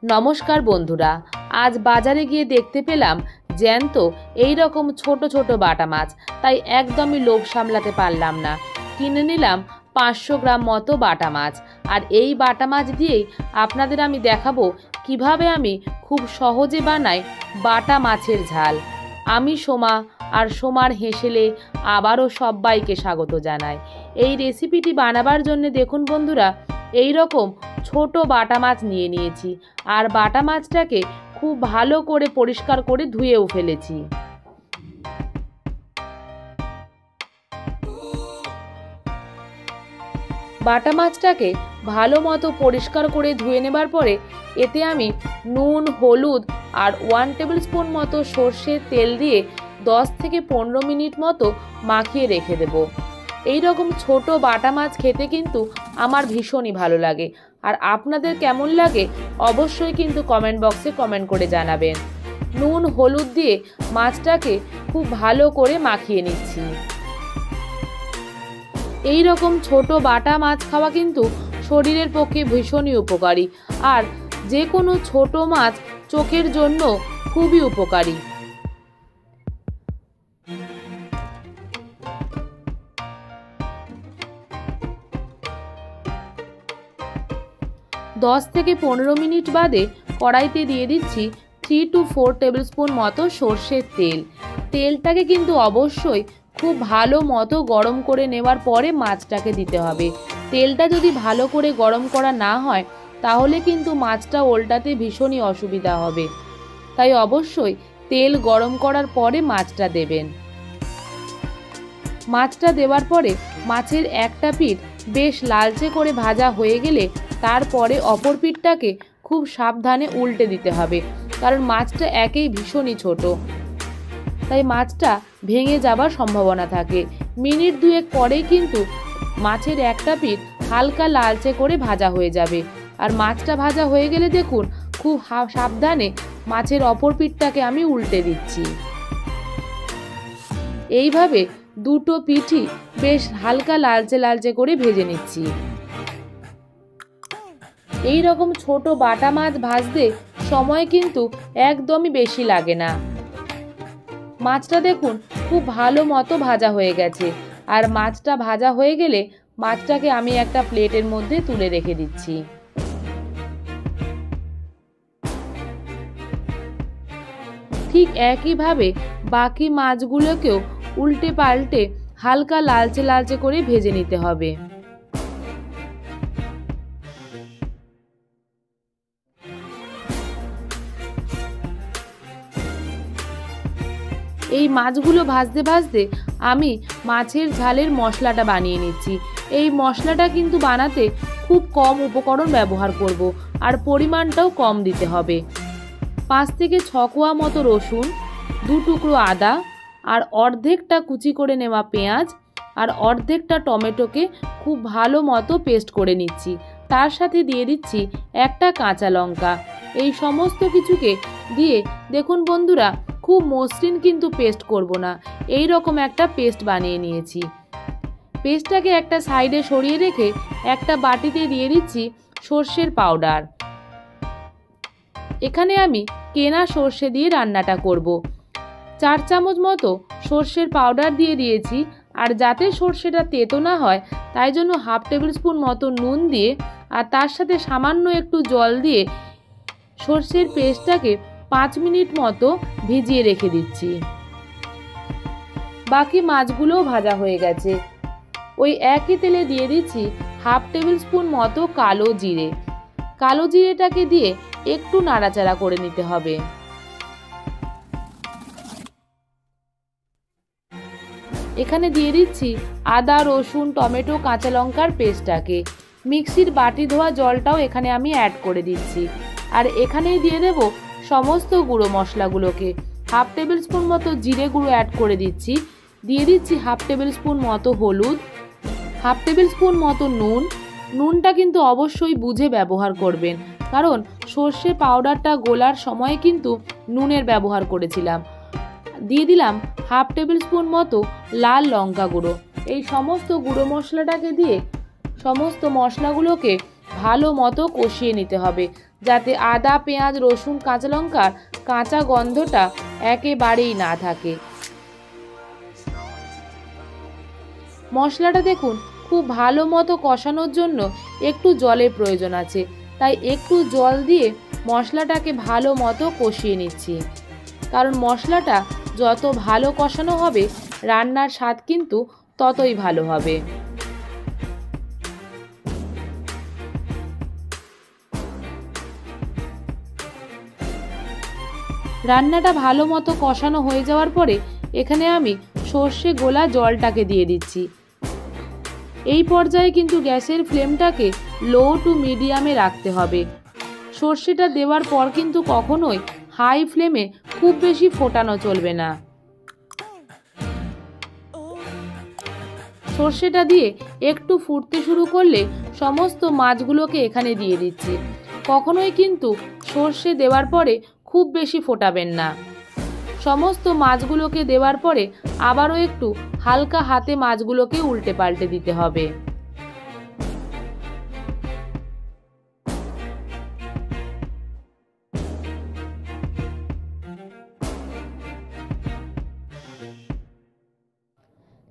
नमस्कार बंधुरा आज बाजारे गिये देखते पेलाम জ্যান্ত এই রকম ছোট ছোট বাটা মাছ। তাই একদমই লোভ সামলাতে পারলাম না, কিনে নিলাম 500 গ্রাম মতো বাটা মাছ। আর এই বাটা মাছ দিয়েই আপনাদের আমি দেখাবো কিভাবে আমি খুব সহজে বানাই বাটা মাছের ঝাল। আমি সোমা আর সোমার হেসেলে আবারও সবাইকে স্বাগত জানাই। এই রেসিপিটি বানাবার জন্য দেখুন বন্ধুরা, এই রকম ছোট বাটা মাছ নিয়ে নিয়েছি আর বাটা মাছটাকে খুব ভালো করে পরিষ্কার করে ধুয়েও ফেলেছি। বাটা মাছটাকে ভালো মতো পরিষ্কার করে ধুয়ে নেবার পরে এতে আমি নুন, হলুদ আর 1 টেবিল স্পুন মতো সর্ষের তেল দিয়ে 10 থেকে 15 মিনিট মতো মাখিয়ে রেখে দেব। এই রকম ছোট বাটা মাছ খেতে কিন্তু আমার ভীষণই ভালো লাগে। আর আপনাদের কেমন লাগে অবশ্যই কিন্তু কমেন্ট বক্সে কমেন্ট করে জানাবেন। নুন হলুদ দিয়ে মাছটাকে খুব ভালো করে মাখিয়ে নিচ্ছি। এই রকম ছোট বাটা মাছ খাওয়া কিন্তু শরীরের পক্ষে ভীষণই উপকারী। আর যে কোনো ছোট মাছ চোখের জন্য খুবই উপকারী। दस থেকে 15 মিনিট বাদে কড়াইতে দিয়ে দিচ্ছি 3 to 4 টেবিল স্পুন মতো সর্ষের তেল। তেলটাকে কিন্তু অবশ্যই খুব ভালো মতো গরম করে নেওয়ার পরে মাছটাকে দিতে হবে। তেলটা যদি ভালো করে গরম করা না হয় তাহলে কিন্তু মাছটা ওল্টাতে ভীষণই অসুবিধা হবে। তাই অবশ্যই তেল গরম করার পরে মাছটা দেবেন। মাছটা দেওয়ার পরে মাছের একটা পিঠ বেশ লালচে করে ভাজা হয়ে গেলে তারপরে অপর পিঠটাকে খুব সাবধানে উল্টে দিতে হবে, কারণ মাছটা একেই ভীষণই ছোট, তাই মাছটা ভেঙে যাবার সম্ভাবনা থাকে। মিনিট দুয়েক পরেই কিন্তু মাছের একটা পিঠ হালকা লালচে করে ভাজা হয়ে যাবে। আর মাছটা ভাজা হয়ে গেলে দেখুন খুব সাবধানে মাছের অপর পিঠটাকে আমি উল্টে দিচ্ছি। এইভাবে দুটো পিঠই বেশ হালকা লালচে লালচে করে ভেজে নিচ্ছি। এই রকম ছোট বাটা মাছ ভাজতে সময় কিন্তু একদমই বেশি লাগে না। মাছটা দেখুন খুব ভালো মতো ভাজা হয়ে গেছে। আর মাছটা ভাজা হয়ে গেলে মাছটাকে আমি একটা প্লেটের মধ্যে তুলে রেখে দিচ্ছি। ঠিক একইভাবে বাকি মাছগুলোকেও উল্টে পাল্টে হালকা লালচে লালচে করে ভেজে নিতে হবে। এই মাছগুলো ভাজতে ভাজতে আমি মাছের ঝালের মশলাটা বানিয়ে নিচ্ছি। এই মশলাটা কিন্তু বানাতে খুব কম উপকরণ ব্যবহার করব আর পরিমাণটাও কম দিতে হবে। 5 থেকে 6 কোয়া মতো রসুন, 2 টুকরো আদা আর অর্ধেকটা কুচি করে নেওয়া পেঁয়াজ আর অর্ধেকটা টমেটোকে খুব ভালো মতো পেস্ট করে নিচ্ছি। তার সাথে দিয়ে দিচ্ছি একটা কাঁচা লঙ্কা। এই সমস্ত কিছুকে দিয়ে দেখুন বন্ধুরা, খুব মসৃণ কিন্তু পেস্ট করব না, এই রকম একটা পেস্ট বানিয়ে নিয়েছি। পেস্টটাকে একটা সাইডে সরিয়ে রেখে একটা বাটিতে দিয়ে দিচ্ছি সর্ষের পাউডার। এখানে আমি কেনা সর্ষে দিয়ে রান্নাটা করব। 4 চামচ মতো সর্ষের পাউডার দিয়ে দিয়েছি। আর যাতে সর্ষেটা তেতো না হয় তাই জন্য 1/2 টেবিল স্পুন মতো নুন দিয়ে আর তার সাথে সামান্য একটু জল দিয়ে সর্ষের পেস্টটাকে 5 মিনিট মতো ভিজিয়ে রেখে দিচ্ছি। বাকি মাছগুলোও ভাজা হয়ে গেছে। ওই একই তেলে দিয়ে দিচ্ছি 1/2 টেবিল স্পুন মতো কালো জিরে। কালো জিরেটাকে দিয়ে একটু নাড়াচাড়া করে নিতে হবে। এখানে দিয়ে দিচ্ছি আদা, রসুন, টমেটো, কাঁচা লঙ্কার পেস্টটাকে। মিক্সির বাটি ধোয়া জলটাও এখানে আমি অ্যাড করে দিচ্ছি। আর এখানেই দিয়ে দেব সমস্ত গুঁড়ো মশলাগুলোকে। 1/2 টেবিল স্পুন মতো জিরে গুঁড়ো অ্যাড করে দিচ্ছি। দিয়ে দিচ্ছি 1/2 টেবিল স্পুন মতো হলুদ, 1/2 টেবিল স্পুন মতো নুন। নুনটা কিন্তু অবশ্যই বুঝে ব্যবহার করবেন, কারণ সর্ষে পাউডারটা গোলার সময় কিন্তু নুনের ব্যবহার করেছিলাম। দিয়ে দিলাম 1/2 টেবিল স্পুন মতো লাল লঙ্কা গুঁড়ো। এই সমস্ত গুঁড়ো মশলাটাকে দিয়ে সমস্ত মশলাগুলোকে ভালো মতো কষিয়ে নিতে হবে, যাতে আদা, পেঁয়াজ, রসুন, কাঁচা লঙ্কার কাঁচা গন্ধটা একেবারেই না থাকে। মশলাটা দেখুন খুব ভালো মতো কষানোর জন্য একটু জলের প্রয়োজন আছে, তাই একটু জল দিয়ে মশলাটাকে ভালো মতো কষিয়ে নিচ্ছি। কারণ মশলাটা যত ভালো কষানো হবে রান্নার স্বাদ কিন্তু ততই ভালো হবে। রান্নাটা ভালো মতো কষানো হয়ে যাওয়ার পরে এখানে আমি সর্ষে গোলা জলটাকে দিয়ে দিচ্ছি। এই পর্যায়ে কিন্তু গ্যাসের ফ্লেমটাকে লো টু মিডিয়ামে রাখতে হবে। সর্ষেটা দেওয়ার পর কিন্তু কখনোই হাই ফ্লেমে খুব বেশি ফোটানো চলবে না। সর্ষেটা দিয়ে একটু ফুটতে শুরু করলে সমস্ত মাছগুলোকে এখানে দিয়ে দিচ্ছি। কখনোই কিন্তু সর্ষে দেওয়ার পরে খুব বেশি ফোটাবেন না। সমস্ত মাছগুলোকে দেওয়ার পরে আবারও একটু হালকা হাতে মাছগুলোকে উল্টে পাল্টে দিতে হবে।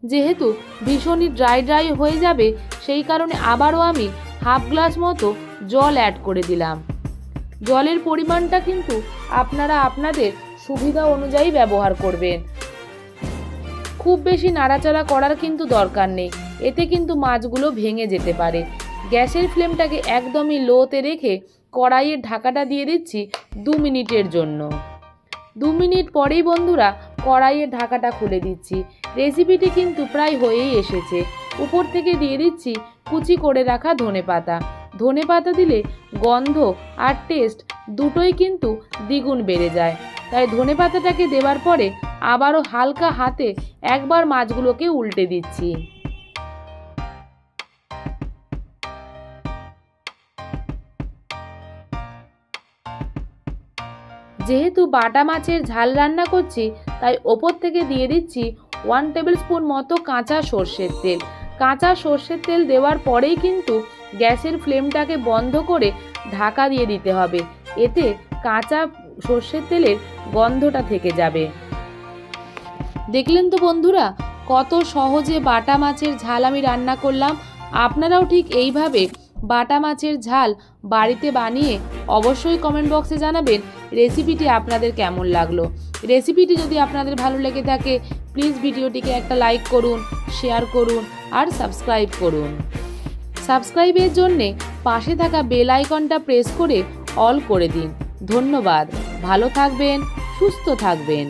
যেহেতু ভীষণই ড্রাই হয়ে যাবে সেই কারণে আবারও আমি হাফ গ্লাস মতো জল অ্যাড করে দিলাম। জলের পরিমাণটা কিন্তু আপনারা আপনাদের সুবিধা অনুযায়ী ব্যবহার করবেন। খুব বেশি নাড়াচাড়া করার কিন্তু দরকার নেই, এতে কিন্তু মাছগুলো ভেঙে যেতে পারে। গ্যাসের ফ্লেমটাকে একদমই লোতে রেখে কড়াইয়ের ঢাকাটা দিয়ে দিচ্ছি 2 মিনিটের জন্য। 2 মিনিট পরেই বন্ধুরা কড়াইয়ের ঢাকাটা খুলে দিচ্ছি। রেসিপিটি কিন্তু প্রায় হয়েই এসেছে। উপর থেকে দিয়ে দিচ্ছি কুচি করে রাখা ধনেপাতা। ধনেপাতা দিলে গন্ধ আর টেস্ট দুটোই কিন্তু দ্বিগুণ বেড়ে যায়, তাই ধনেপাতাটাকে দেওয়ার পরে আবারও হালকা হাতে একবার মাছগুলোকে উল্টে দিচ্ছি। যেহেতু বাটা মাছের ঝাল রান্না করছি তাই ওপর থেকে দিয়ে দিচ্ছি 1 টেবিল স্পুন মতো কাঁচা সর্ষের তেল। কাঁচা সর্ষের তেল দেওয়ার পরেই কিন্তু গ্যাসের ফ্লেমটাকে বন্ধ করে ঢাকা দিয়ে দিতে হবে, এতে কাঁচা সর্ষের তেলের গন্ধটা থেকে যাবে। দেখলেন তো বন্ধুরা কত সহজে বাটা মাছের ঝাল আমি রান্না করলাম। আপনারাও ঠিক এইভাবে বাটা মাছের ঝাল বাড়িতে বানিয়ে অবশ্যই কমেন্ট বক্সে জানাবেন রেসিপিটি আপনাদের কেমন লাগলো। রেসিপিটি যদি আপনাদের ভালো লেগে থাকে প্লিজ ভিডিওটিকে একটা লাইক করুন, শেয়ার করুন আর সাবস্ক্রাইব করুন। সাবস্ক্রাইবের জন্যে পাশে থাকা বেল আইকনটা প্রেস করে অল করে দিন। ধন্যবাদ। ভালো থাকবেন, সুস্থ থাকবেন।